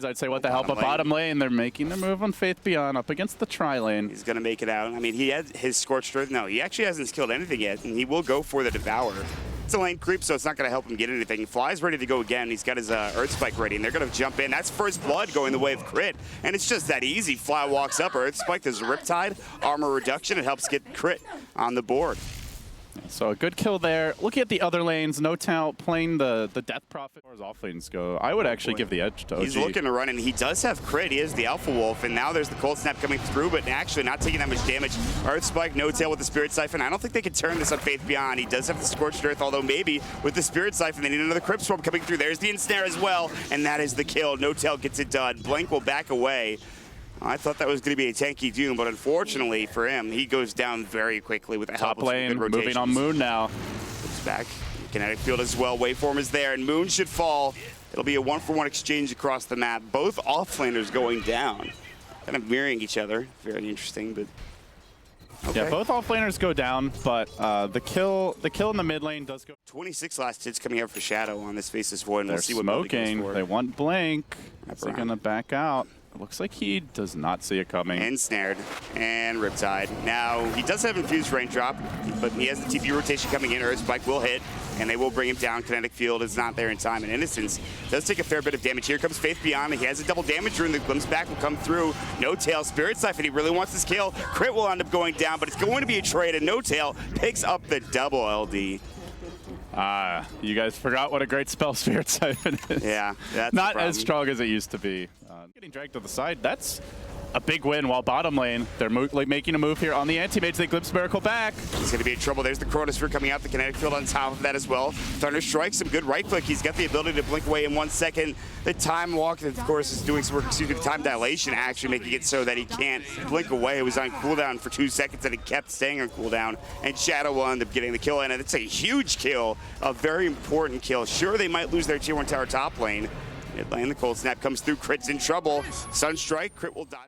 Wings, I'd say what the hell, but bottom lane, they're making the move on Faith Beyond up against the tri-lane. He's going to make it out. I mean, he had his Scorched Earth. No, he actually hasn't killed anything yet, and he will go for the Devour. It's a lane creep, so it's not going to help him get anything. Fly's ready to go again. He's got his Earth Spike ready, and they're going to jump in. That's First Blood going the way of Crit, and it's just that easy. Fly walks up, Earth Spike, there's a Riptide, armor reduction. It helps get Crit on the board. So a good kill there. Looking at the other lanes, NoTal playing the Death Prophet. As far as off lanes go, I would actually give the edge to OG. He's looking to run, and he does have Crit. He is the Alpha Wolf, and now there's the Cold Snap coming through, but actually not taking that much damage. Earth Spike, NoTal with the Spirit Siphon. I don't think they can turn this on Faith Beyond. He does have the Scorched Earth, although maybe with the Spirit Siphon, they need another Crypt Swarm coming through. There's the Ensnare as well, and that is the kill. NoTal gets it done. Blink will back away. I thought that was going to be a tanky Doom, but unfortunately for him, he goes down very quickly with the help of lane, good rotations. moving on Moon now. Looks back. Kinetic Field as well. Waveform is there, and Moon should fall. It'll be a 1-for-1 exchange across the map. Both offlaners going down. Kind of mirroring each other. Very interesting, but... Okay. Yeah, both offlaners go down, but the kill in the mid lane does go. 26 last hits coming out for Shadow on this Faceless Void, and They're we'll see what smoking. They want Blink. Is he going to back out? It looks like he does not see it coming. Ensnared and Riptide. Now, he does have Infused Raindrop, but he has the TP rotation coming in. Earth Spike will hit, and they will bring him down. Kinetic Field is not there in time, and Innocence does take a fair bit of damage. Here comes Faith Beyond, and he has a double damage rune. The glimpse back will come through. NoTal, Spirit Siphon, he really wants this kill. Crit will end up going down, but it's going to be a trade, and NoTal picks up the double LD. You guys forgot what a great spell Spirit Siphon is. Yeah, that's not as strong as it used to be. Getting dragged to the side, that's a big win, while bottom lane, they're making a move here on the anti-mage. They Glimpse.Miracle back. He's going to be in trouble. There's the Chronosphere coming out, the Kinetic Field on top of that as well. Thunder Strike, some good right click. He's got the ability to blink away in 1 second. The Time Walk, of course, is doing some work. Excuse me, the Time Dilation actually making it so that he can't blink away. It was on cooldown for 2 seconds, and it kept staying on cooldown. And Shadow will end up getting the kill, and it's a huge kill, a very important kill. Sure, they might lose their Tier 1 tower top lane. Mid lane, the Cold Snap comes through. Crit's in trouble. Sunstrike, Crit will die.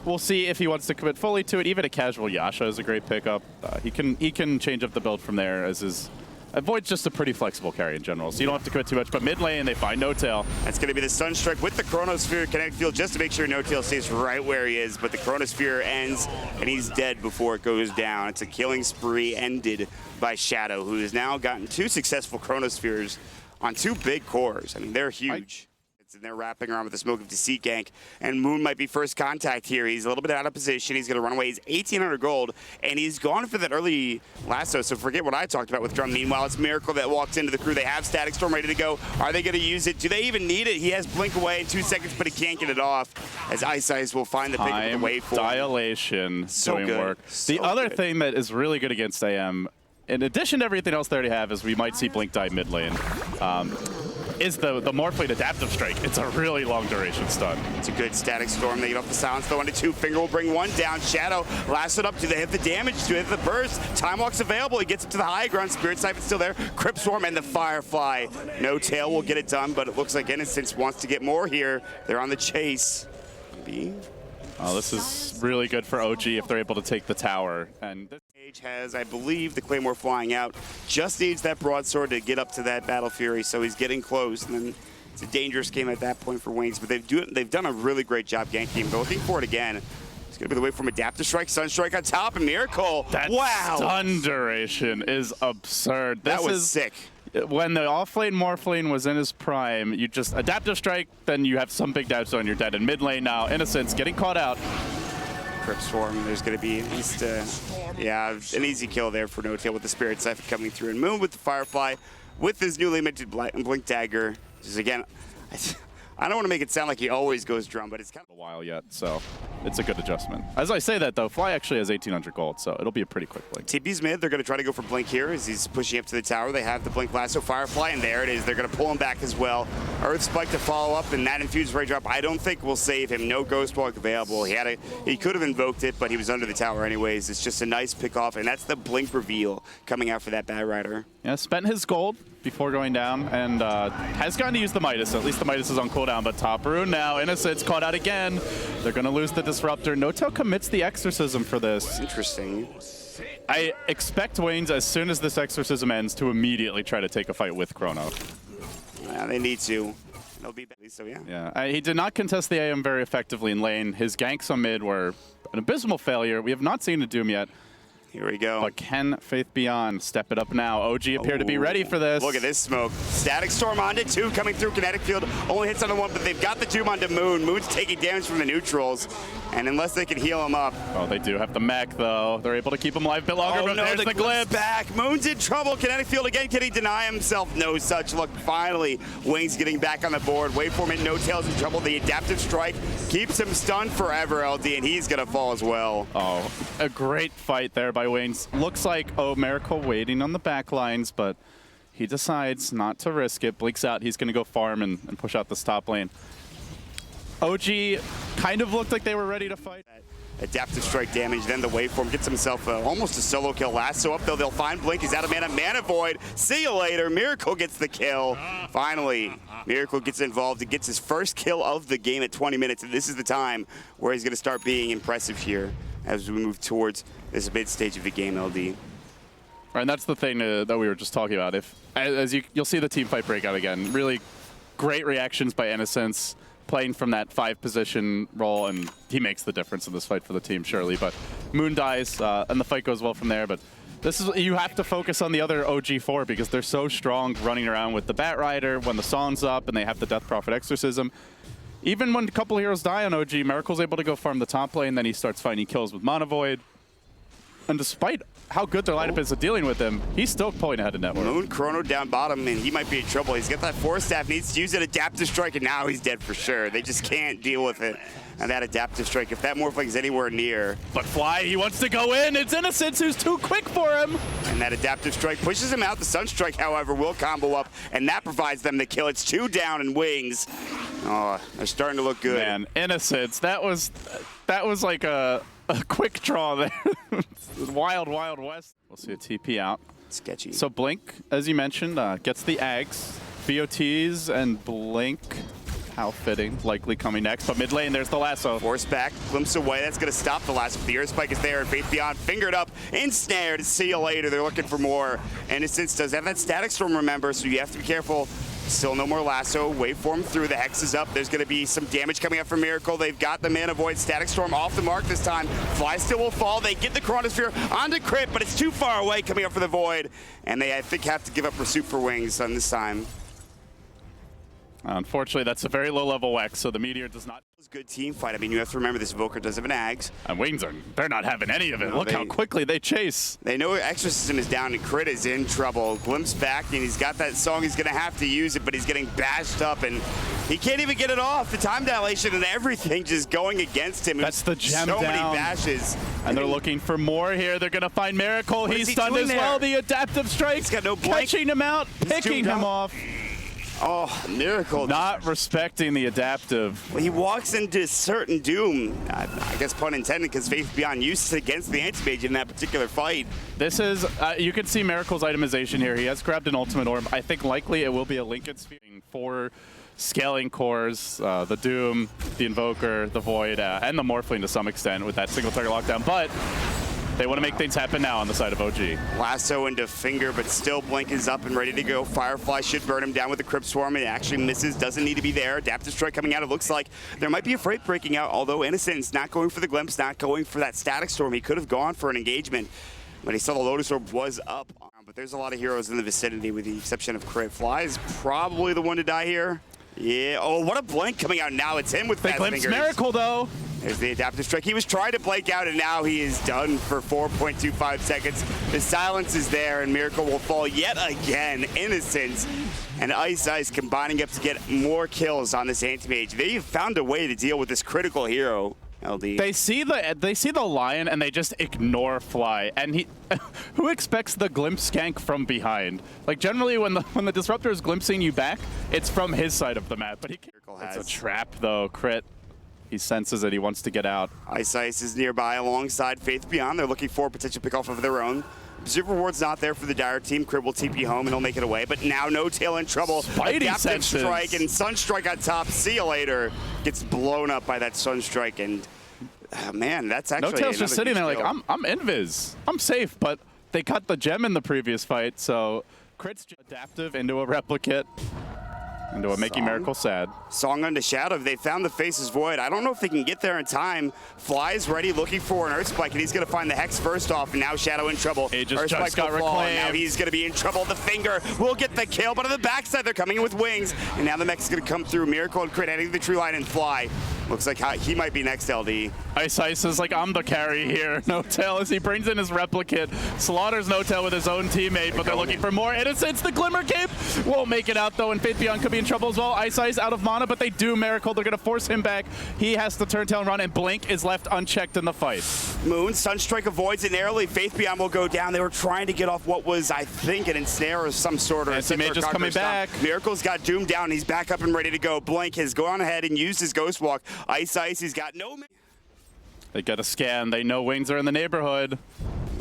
We'll see if he wants to commit fully to it. Even a casual Yasha is a great pickup. He can change up the build from there, as his Void's just a pretty flexible carry in general, so you don't have to commit too much. But mid lane, they find NoTal. That's going to be the Sunstrike with the Chronosphere Kinetic Field just to make sure NoTal stays right where he is. But the Chronosphere ends, and he's dead before it goes down. It's a killing spree ended by Shadow, who has now gotten 2 successful Chronospheres on 2 big cores. I mean, they're huge. And they're wrapping around with the Smoke of Deceit gank. And Moon might be first contact here. He's a little bit out of position. He's going to run away. He's 1,800 gold, and he's gone for that early lasso. So forget what I talked about with Drum. Meanwhile, it's Miracle that walks into the crew. They have Static Storm ready to go. Are they going to use it? Do they even need it? He has Blink away in 2 seconds, but he can't get it off. As Ice will find the pick of the waveform. Dilation doing work. So the other thing that is really good against AM, in addition to everything else they already have, is we might see Blink die mid lane. Is the Morphblade Adaptive Strike. It's a really long duration stun. It's a good Static Storm. They get off the silence, throw into 2. Finger will bring 1 down. Shadow lasts it up. Do they hit the damage? Do they hit the burst? Time Walk's available. He gets up to the high ground. Spirit Siphon's still there. Crypt Swarm and the Firefly. NoTal will get it done, but it looks like Innocence wants to get more here. They're on the chase. Maybe. Oh, this is really good for OG if they're able to take the tower. And this Age has, I believe, the Claymore flying out. Just needs that broadsword to get up to that Battle Fury, so he's getting close. And then it's a dangerous game at that point for Wings, but they've done a really great job ganking him. They're looking for it again. It's going to be the way from Adaptive Strike, Sunstrike on top, and Miracle. That stun duration is absurd. That was sick. When the off-lane Morphlane was in his prime, you just Adaptive Strike, then you have some big dive zone, you're dead. In mid lane now, Innocence getting caught out. Crypt Swarm, there's going to be at least, an easy kill there for NoTal with the Spirit Siphon coming through. And Moon with the Firefly, with his newly minted Blink Dagger. Just again, I don't want to make it sound like he always goes Drum, but it's kind of a while yet, so it's a good adjustment. As I say that, though, Fly actually has 1,800 gold, so it'll be a pretty quick blink. TP's mid. They're going to try to go for Blink here as he's pushing up to the tower. They have the Blink Lasso Firefly, and there it is. They're going to pull him back as well. Earth Spike to follow up, and that Infused Raindrop I don't think will save him. No Ghost Walk available. He could have invoked it, but he was under the tower anyways. It's just a nice pick off, and that's the Blink reveal coming out for that Bad Rider. Yeah, spent his gold before going down, and has gotten to use the Midas. At least the Midas is on cooldown, but top rune now. Innocence caught out again. They're going to lose the Disruptor. NoTal commits the Exorcism for this. Interesting. I expect Wings, as soon as this Exorcism ends, to immediately try to take a fight with Chrono. Yeah, they need to. He'll be back, so yeah. Yeah, he did not contest the AM very effectively in lane. His ganks on mid were an abysmal failure. We have not seen a Doom yet. Here we go. But can Faith Beyond step it up now? OG appear to be ready for this. Look at this smoke. Static Storm onto 2 coming through kinetic field. Only hits on the 1, but they've got the Doom onto Moon. Moon's taking damage from the neutrals. And unless they can heal him up. Oh, they do have the mech, though. They're able to keep him alive a bit longer, but no, there's the glimpse. Back. Moon's in trouble. Kinetic field again. Can he deny himself? No such luck. Finally, Wings getting back on the board. Waveform and No Tail's in trouble. The adaptive strike keeps him stunned forever, LD, and he's going to fall as well. Oh, a great fight there by Wings. Looks like O.G.Miracle waiting on the back lines, but he decides not to risk it. Blinks out. He's going to go farm and push out this top lane. OG kind of looked like they were ready to fight. Adaptive strike damage, then the waveform gets himself almost a solo kill. Lasso up though, they'll find Blink. He's out of mana. Mana Void. See you later. Miracle gets the kill. Finally, Miracle gets involved and gets his first kill of the game at 20 minutes. And this is the time where he's going to start being impressive here as we move towards this mid stage of the game, LD. Right, and that's the thing that we were just talking about. As you'll see the team fight break out again. Really great reactions by Innocence, playing from that 5 position role, and he makes the difference in this fight for the team, surely. But Moon dies, and the fight goes well from there. But this is, you have to focus on the other OG4 because they're so strong running around with the Bat Rider when the song's up and they have the Death Prophet Exorcism. Even when a couple heroes die on OG, Miracle's able to go farm the top lane, then he starts finding kills with Mana Void. And despite how good their lineup is at dealing with him, he's still pulling ahead of Network. Moon Chrono down bottom, and he might be in trouble. He's got that Force Staff, needs to use an Adaptive Strike, and now he's dead for sure. They just can't deal with it. And that Adaptive Strike, if that Morphling is anywhere near. But Fly, he wants to go in. It's Innocence who's too quick for him. And that Adaptive Strike pushes him out. The Sunstrike, however, will combo up, and that provides them the kill. It's 2 down in Wings. Oh, they're starting to look good. Man, Innocence, that was like a quick draw there. Wild, Wild West. We'll see a TP out. Sketchy. So Blink, as you mentioned, gets the Ags, BOTs, and Blink. How fitting, likely coming next. But mid lane, there's the lasso. Force back, glimpse away. That's going to stop the lasso. The Earth Spike is there, and Faith Beyond fingered up, ensnared. See you later. They're looking for more. Innocence does have that Static Storm, remember, so you have to be careful. Still no more lasso. Waveform through. The Hex is up. There's going to be some damage coming up from Miracle. They've got the Mana Void. Static Storm off the mark this time. Fly still will fall. They get the Chronosphere onto Crit, but it's too far away coming up for the Void. And they, I think, have to give up Pursuit for Wings on this time. Unfortunately, that's a very low-level Wex, so the Meteor does not. It was a good team fight. I mean, you have to remember this Evoker does have an Ags. And Wings they're not having any of it. No, look how quickly they chase. They know Exorcism is down and Crit is in trouble. Glimpse back, and he's got that song. He's going to have to use it, but he's getting bashed up, and he can't even get it off. The time dilation and everything just going against him. That's the gem so down. Many bashes. And they're looking for more here. They're going to find Miracle. He's stunned as well. The Adaptive Strike. He's got no blink. Catching him out, picking him off. Oh, Miracle. Not respecting the adaptive. Well, he walks into certain doom. I guess pun intended, because Faith Beyond used against the Anti-Mage in that particular fight. This is, you can see Miracle's itemization here. He has grabbed an ultimate orb. I think likely it will be a Lincoln Sphere for scaling cores, the Doom, the Invoker, the Void, and the Morphling to some extent with that single target lockdown. But they want to make things happen now on the side of OG. Lasso into Finger, but still Blink is up and ready to go. Firefly should burn him down with the Crypt Swarm. It actually misses, doesn't need to be there. Adaptive Strike coming out. It looks like there might be a Freight breaking out, although Innocence not going for the Glimpse, not going for that Static Storm. He could have gone for an engagement, but he saw the Lotus Orb was up. But there's a lot of heroes in the vicinity with the exception of Crit. Fly is probably the one to die here. Yeah, oh, what a Blink coming out now. It's him with They glimpse Miracle, though. There's the Adaptive Strike. He was trying to blank out, and now he is done for 4.25 seconds. The silence is there, and Miracle will fall yet again. Innocence and Ice combining up to get more kills on this Anti-Mage. They found a way to deal with this critical hero. LD. They see the Lion and they just ignore Fly, and he who expects the glimpse gank from behind? Like generally when the Disruptor is glimpsing you back, it's from his side of the map, but he can't. It's a trap though. Crit. He senses it. He wants to get out. Ice is nearby alongside Faith Beyond. They're looking for a potential pickoff of their own. Pursuit reward's not there for the Dire team. Crit will TP home and he'll make it away. But now No Tail in trouble. Adaptive Strike and Sunstrike on top. See you later. Gets blown up by that Sunstrike, and man, that's actually No Tail's just sitting there like, I'm invis. I'm safe, but they cut the gem in the previous fight, so Crit's adaptive into a replicate. Into a making Miracle sad. Song onto Shadow. They found the Faceless Void. I don't know if they can get there in time. Fly's ready, looking for an Earth Spike, and he's going to find the Hex first off, and now Shadow in trouble. Aegis just got reclaimed. Now he's going to be in trouble. The Finger will get the kill, but on the backside, they're coming in with Wings, and now the mech is going to come through. Miracle and Crit heading to the tree line, and Fly looks like he might be next, LD. Ice is like, I'm the carry here. No-Tail as he brings in his replicant. Slaughters No-Tail with his own teammate, but they're looking for more innocence. The Glimmer Cape won't make it out, though, and Faith Beyond could be in trouble as well. Ice out of mana, but they do Miracle. They're going to force him back. He has to turn tail and run, and Blink is left unchecked in the fight. Moon, Sunstrike avoids it narrowly. Faith Beyond will go down. They were trying to get off what was, I think, an ensnare of some sort. Or Teammate just coming back. Miracle's got Doom down. He's back up and ready to go. Blink has gone ahead and used his Ghost Walk. Ice, he's got no... They get a scan. They know Wings are in the neighborhood.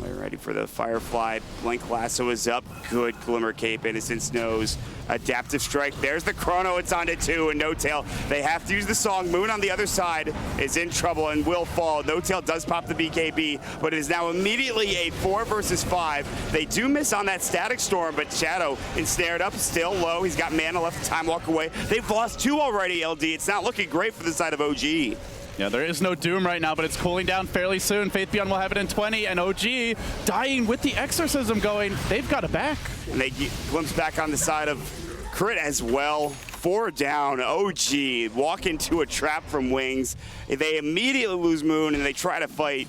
They're ready for the Firefly. Blink Lasso is up. Good Glimmer Cape. Innocence knows. Adaptive Strike. There's the Chrono. It's onto 2 and No-Tail. They have to use the song. Moon on the other side is in trouble and will fall. No-Tail does pop the BKB, but it is now immediately a 4 versus 5. They do miss on that Static Storm, but Shadow ensnared up, still low. He's got mana left to time walk away. They've lost 2 already, LD. It's not looking great for the side of OG. Yeah, there is no Doom right now, but it's cooling down fairly soon. Faith Beyond will have it in 20, and OG dying with the Exorcism going. They've got it back. And they glimpse back on the side of Crit as well. 4 down. OG walk into a trap from Wings. They immediately lose Moon, and they try to fight,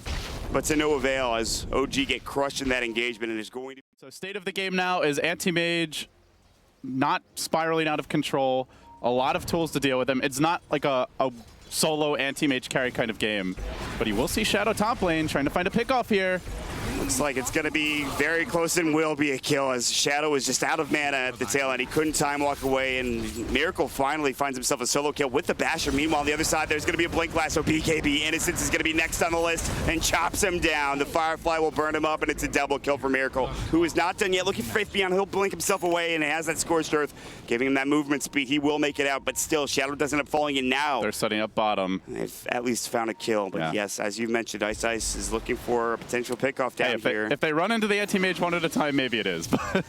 but to no avail as OG get crushed in that engagement and is going to... So state of the game now is Anti-Mage not spiraling out of control. A lot of tools to deal with him. It's not like a solo anti-mage carry kind of game. But he will see Shadow top lane, trying to find a pick-off here. Looks like it's going to be very close and will be a kill as Shadow is just out of mana at the tail end. He couldn't time walk away, and Miracle finally finds himself a solo kill with the Basher. Meanwhile, on the other side, there's going to be a Blink Lasso. BKB Innocence is going to be next on the list and chops him down. The Firefly will burn him up, and it's a double kill for Miracle, who is not done yet. Looking for Faith Beyond. He'll blink himself away, and it has that Scorched Earth, giving him that movement speed. He will make it out, but still, Shadow doesn't end up falling in now. They're setting up bottom. They've at least found a kill, but yes, as you mentioned, Ice is looking for a potential pickoff down here. If they run into the anti-mage one at a time, maybe it is. But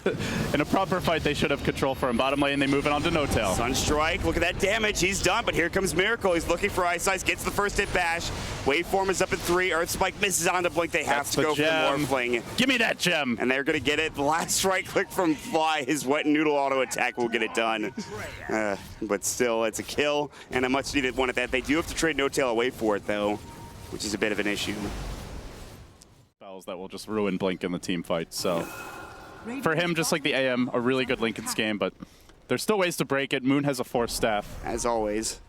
in a proper fight, they should have control for him. Bottom lane, they move it on to No-Tail. Sunstrike, look at that damage. He's done, but here comes Miracle. He's looking for Ice, gets the first hit bash. Waveform is up at 3. Earth Spike misses on to Blink. They have to go for more fling. Give me that gem. And they're going to get it. The last right click from Fly, his wet noodle auto attack will get it done. But still, it's a kill and a much needed one at that. They do have to trade No-Tail away for it, though, which is a bit of an issue. That will just ruin Blink in the team fight. So for him, just like the AM, a really good Linken's game, but there's still ways to break it. Moon has a Force Staff. As always.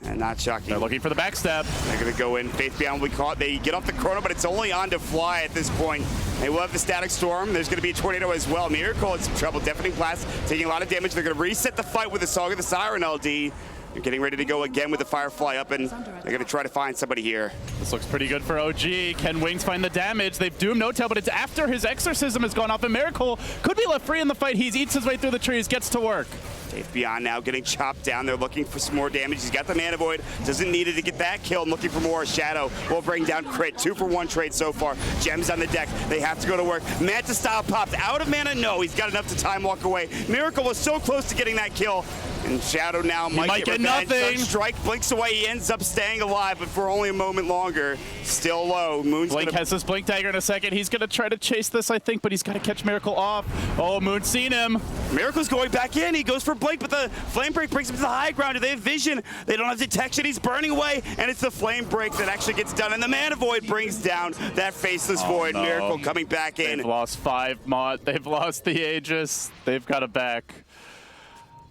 And not shocking. They're looking for the backstab. They're going to go in. Faith Beyond will be caught. They get off the Chrono, but it's only on to Fly at this point. They will have the Static Storm. There's going to be a Tornado as well. Miracle in some trouble. Deafening Blast, taking a lot of damage. They're going to reset the fight with the Song of the Siren, LD. They're getting ready to go again with the Firefly up, and they're going to try to find somebody here. This looks pretty good for OG. Can Wings find the damage? They've doomed No-Tail, but it's after his Exorcism has gone off, and Miracle could be left free in the fight. He eats his way through the trees, gets to work. Faith Beyond now getting chopped down. They're looking for some more damage. He's got the Mana Void. Doesn't need it to get that kill. Looking for more. Shadow will bring down Crit. 2 for 1 trade so far. Gems on the deck. They have to go to work. Manta Style popped out of mana. No, he's got enough to time walk away. Miracle was so close to getting that kill. And Shadow now might get nothing. Strike blinks away. He ends up staying alive, but for only a moment longer. Still low. Moon's Blink has his Blink Dagger in a second. He's going to try to chase this, I think, but he's got to catch Miracle off. Oh, Moon's seen him. Miracle's going back in. He goes for Blink, but the Flame Break brings him to the high ground. Do they have vision? They don't have detection. He's burning away, and it's the Flame Break that actually gets done. And the Mana Void brings down that Faceless Void. No. Miracle coming back in. They've lost 5 mod. They've lost the Aegis. They've got it back.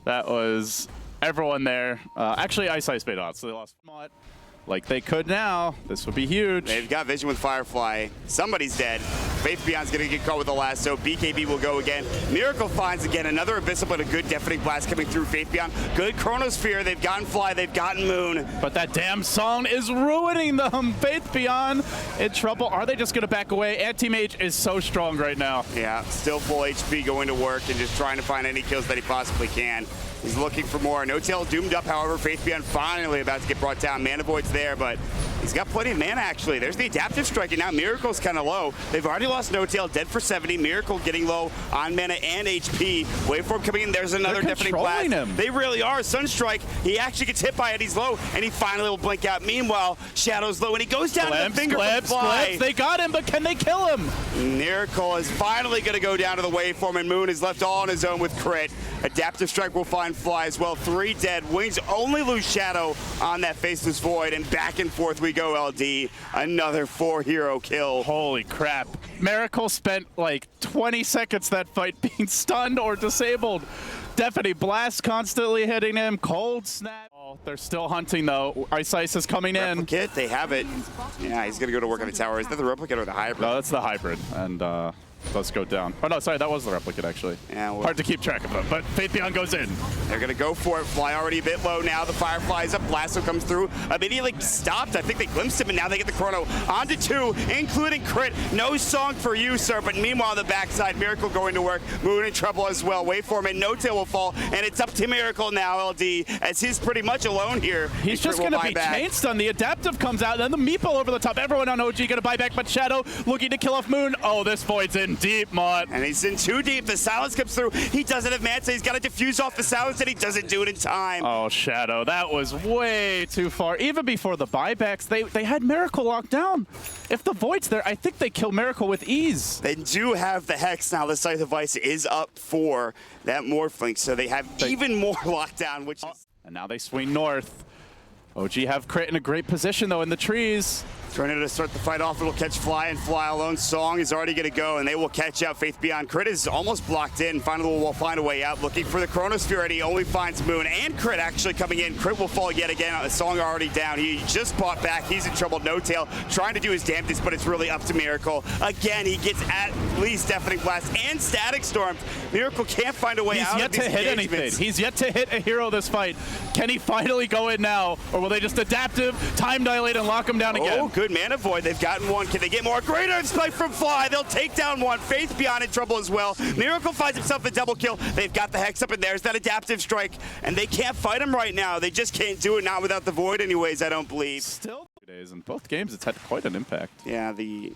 That was everyone there. Actually, Ice made out, so they lost mod. Like they could now. This would be huge. They've got vision with Firefly. Somebody's dead. Faith Beyond's going to get caught with the lasso. BKB will go again. Miracle finds again another Abyssal, but a good Deafening Blast coming through Faith Beyond. Good Chronosphere. They've gotten Fly. They've gotten Moon. But that damn song is ruining them. Faith Beyond in trouble. Are they just going to back away? Anti-Mage is so strong right now. Yeah, still full HP going to work and just trying to find any kills that he possibly can. He's looking for more. No-Tail doomed up, however. Faith Beyond finally about to get brought down. Mana Void's there, but He's got plenty of mana, actually. There's the adaptive strike, and now Miracle's kind of low. They've already lost No Tail, dead for 70. Miracle getting low on mana and HP. Waveform coming in. There's another deafening blast. They really are. Sunstrike, he actually gets hit by it. He's low, and he finally will blink out. Meanwhile, Shadow's low, and he goes down to the finger from Fly. They got him, but can they kill him? Miracle is finally going to go down to the Waveform, and Moon is left all on his own with crit. Adaptive strike will find Fly as well. 3 dead. Wings only lose Shadow on that Faceless Void, and back and forth we go, LD. Another 4-hero kill. Holy crap. Miracle spent like 20 seconds that fight being stunned or disabled. Deafening Blast constantly hitting him. Cold Snap. Oh, they're still hunting though. Ice is coming in. Replicate, they have it. Yeah, he's going to go to work on the tower. Is that the Replicate or the Hybrid? No, that's the Hybrid. And let's go down. Oh no, sorry, that was the Replicate actually. Yeah, well, hard to keep track of them, but Faith Beyond goes in. They're gonna go for it. Fly already a bit low now. The Firefly's up. Blasto comes through. Immediately stopped. I think they glimpsed him, and now they get the chrono onto 2, including crit. No song for you, sir. But meanwhile, the backside, Miracle going to work. Moon in trouble as well. Waveform and No Tail will fall, and it's up to Miracle now, LD, as he's pretty much alone here. He's just gonna be chain stunned. The adaptive comes out, and then the meeple over the top. Everyone on OG gonna buy back, but Shadow looking to kill off Moon. Oh, this Void's in deep, Mott. And he's in too deep. The silence comes through. He doesn't have Manta. He's got to diffuse off the silence, and he doesn't do it in time. Oh, Shadow, that was way too far. Even before the buybacks, they had Miracle locked down. If the Void's there, I think they kill Miracle with ease. They do have the Hex now. The Scythe of Ice is up for that Morphlink, so they have even more lockdown, which is... And now they swing north. OG have crit in a great position, though, in the trees. Tornado to start the fight off. It'll catch Fly, and Fly alone. Song is already going to go, and they will catch out. Faith Beyond. Crit is almost blocked in. Finally will find a way out. Looking for the Chronosphere, and he only finds Moon. And Crit actually coming in. Crit will fall yet again. Song already down. He just bought back. He's in trouble. No Tail trying to do his damnedest, but it's really up to Miracle. Again, he gets at least Deafening Blast and Static Storm. Miracle can't find a way out of these He's yet to hit anything. He's yet to hit a hero this fight. Can he finally go in now, or will they just adaptive, time dilate, and lock him down again? Oh, good Mana Void. They've gotten one. Can they get more? Greater spike from Fly. They'll take down one. Faith Beyond in trouble as well. Miracle finds himself a double kill. They've got the Hex up, and there's that adaptive strike. And they can't fight him right now. They just can't do it, not without the Void anyways, I don't believe. Still 2 days. In both games, it's had quite an impact. Yeah, we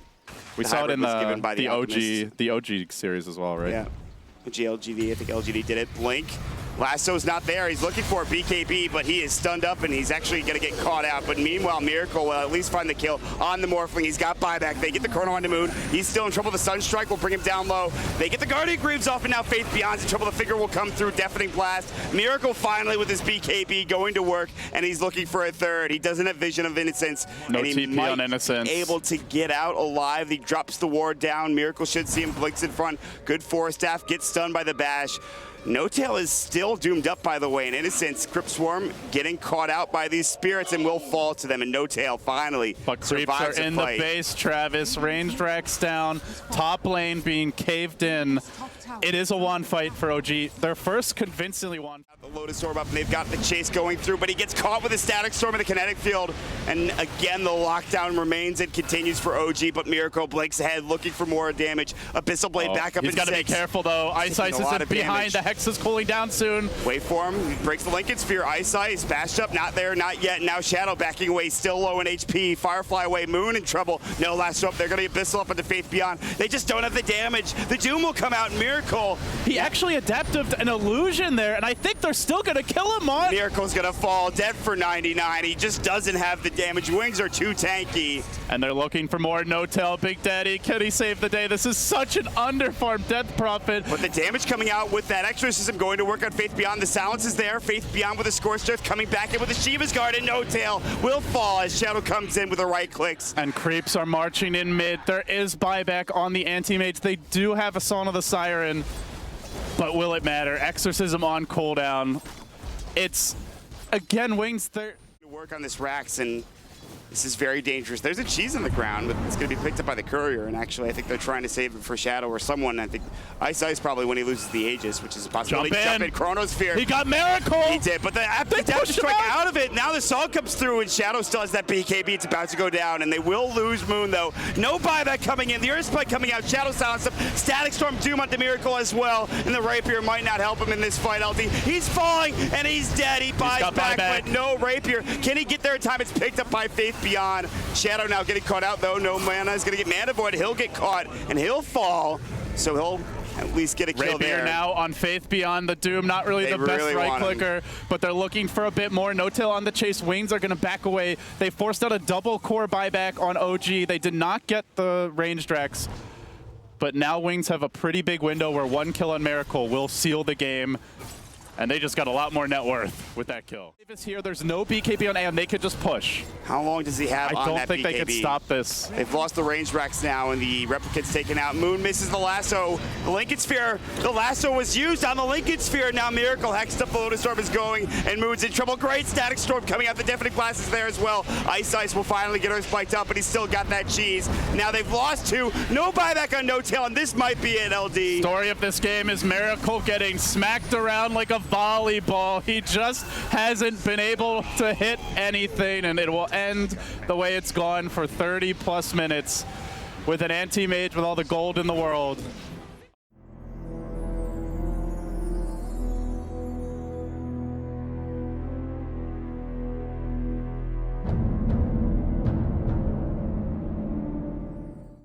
saw it in the OG series as well, right? Yeah. LGD, I think LGD did it. Blink. Lasso's not there. He's looking for a BKB, but he is stunned up, and he's actually going to get caught out. But meanwhile, Miracle will at least find the kill on the Morphling. He's got buyback. They get the Chrono on the Moon. He's still in trouble. The Sunstrike will bring him down low. They get the Guardian Greaves off, and now Faith Beyond's in trouble. The Finger will come through. Deafening Blast. Miracle finally with his BKB going to work, and he's looking for a third. He doesn't have Vision of Innocence. No and he TP might on Innocence. Be able to get out alive. He drops the ward down. Miracle should see him. Blinks in front. Good Forest Staff. Gets stunned by the bash. No Tail is still doomed up, by the way, in Innocence. Crypt Swarm getting caught out by these spirits and will fall to them, and No Tail finally survives are in the base, Travis. Ranged racks down. Top lane being caved in. It is a one fight for OG. Their first convincingly one. The Lotus Orb up, and they've got the chase going through, but he gets caught with a Static Storm in the kinetic field. And again, the lockdown remains and continues for OG, but Miracle blinks ahead, looking for more damage. Abyssal Blade back up in 6. He's got to be careful, though. Ice is behind. The Hex is cooling down soon. Waveform breaks the Lincoln Sphere. Ice, bashed up, not there, not yet. Now Shadow backing away, still low in HP. Firefly away, Moon in trouble. No last up. They're going to Abyssal up into Faith Beyond. They just don't have the damage. The Doom will come out. Miracle. He actually adapted an illusion there, and I think they're still going to kill him, Mon. Miracle's going to fall, dead for 99. He just doesn't have the damage. Wings are too tanky. And they're looking for more No Tail. Big Daddy, can he save the day? This is such an underfarmed Death Prophet. But the damage coming out with that exorcism going to work on Faith Beyond. The silence is there. Faith Beyond with a Scorched Earth coming back in with a Shiva's Guard, and No Tail will fall as Shadow comes in with the right clicks. And creeps are marching in mid. There is buyback on the anti-mates. They do have a Song of the Siren. But will it matter? Exorcism on cooldown. It's, again, Wings. They're to work on this Rax, and this is very dangerous. There's a cheese on the ground, but it's going to be picked up by the courier, and actually I think they're trying to save it for Shadow or someone. I think Ice probably when he loses the Aegis, which is a possibility. Jump in. Chronosphere. He got Miracle. He did, but the adaptive strike out of it. Now the Song comes through, and Shadow still has that BKB. It's about to go down, and they will lose Moon, though. No buyback coming in. The Earth Spike coming out. Shadow silence up. Static Storm Doom onto Miracle as well, and the Rapier might not help him in this fight, LD. He's falling, and he's dead. He buys back, but no Rapier. Can he get there in time? It's picked up by Faith Beyond. Shadow now getting caught out though. No mana is going to get Mana Void. He'll get caught and he'll fall. So he'll at least get a kill Rapier there. now on Faith Beyond the Doom. Not really the best really right want him. clicker, but they're looking for a bit more. No tail on the chase. Wings are going to back away. They forced out a double core buyback on OG. They did not get the ranged Rex, but now Wings have a pretty big window where one kill on Miracle will seal the game. And they just got a lot more net worth with that kill. Davis here, there's no BKB on AM. They could just push. How long does he have on that I don't think BKB? they could stop this. They've lost the range Rex now, and the Replicant's taken out. Moon misses the lasso. The Lincoln Sphere, the lasso was used on the Lincoln Sphere. Now Miracle hexed up, the Lotus Storm is going, and Moon's in trouble. Great Static Storm coming out. The Deafening Blast is there as well. Ice will finally get Earth spiked up, but he's still got that cheese. Now they've lost two. No buyback on No Tail, and this might be it, LD. Story of this game is Miracle getting smacked around like a volleyball. He just hasn't been able to hit anything, and it will end the way it's gone for 30+ minutes with an anti-mage with all the gold in the world.